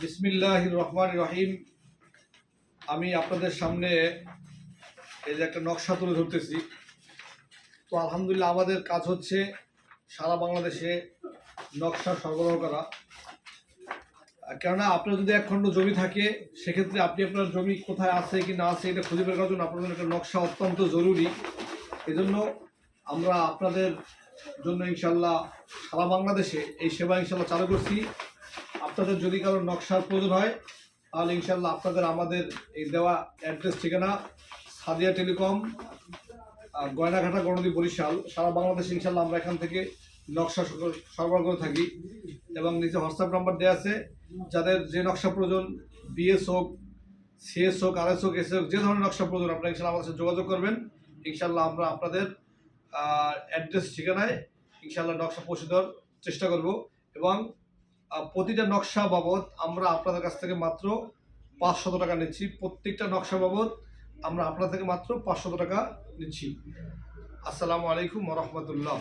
বিসমিল্লাহির রহমানির রহিম। আমি আপনাদের সামনে এই যে একটা নকশা তুলে ধরতেছি। তো আলহামদুলিল্লাহ আমাদের কাজ হচ্ছে সারা বাংলাদেশে নকশা সরবরাহ করা। কেননা আপনার যদি এক খণ্ড জমি থাকে, সেক্ষেত্রে আপনি আপনার জমি কোথায় আছে কি না আছে এটা খুঁজে বের করার জন্য আপনার জন্য একটা নকশা অত্যন্ত জরুরি। এজন্য আমরা আপনাদের জন্য ইনশাল্লাহ সারা বাংলাদেশে এই সেবা ইনশাল্লাহ চালু করছি। আপনাদের যদি কারো নকশার প্রয়োজন হয় তাহলে ইনশাল্লাহ আপনাদের আমাদের এই দেওয়া অ্যাড্রেস ঠিকানা সাদিয়া টেলিকম, গয়নাঘাটা, গণদী, বরিশাল, সারা বাংলাদেশে ইনশাল্লাহ আমরা এখান থেকে নকশা সরবরাহ করে থাকি। এবং নিচে হোয়াটসঅ্যাপ নাম্বার দেওয়া আছে, যাদের যে নকশা প্রয়োজন, বিএস হোক, সিএস হোক, আরএস হোক, এস হোক, যে ধরনের নকশা প্রয়োজন আপনারা ইনশাল্লাহ আমাদের সাথে যোগাযোগ করবেন। ইনশাল্লাহ আমরা আপনাদের অ্যাড্রেস ঠিকানায় ইনশাল্লাহ নকশা পৌঁছে দেওয়ার চেষ্টা করব। এবং প্রতিটা নকশা বাবদ আমরা আপনাদের কাছ থেকে মাত্র 500 টাকা নিচ্ছি। প্রত্যেকটা নকশা বাবদ আমরা আপনার থেকে মাত্র 500 টাকা নিচ্ছি। আসসালামু আলাইকুম ওয়া রাহমাতুল্লাহ।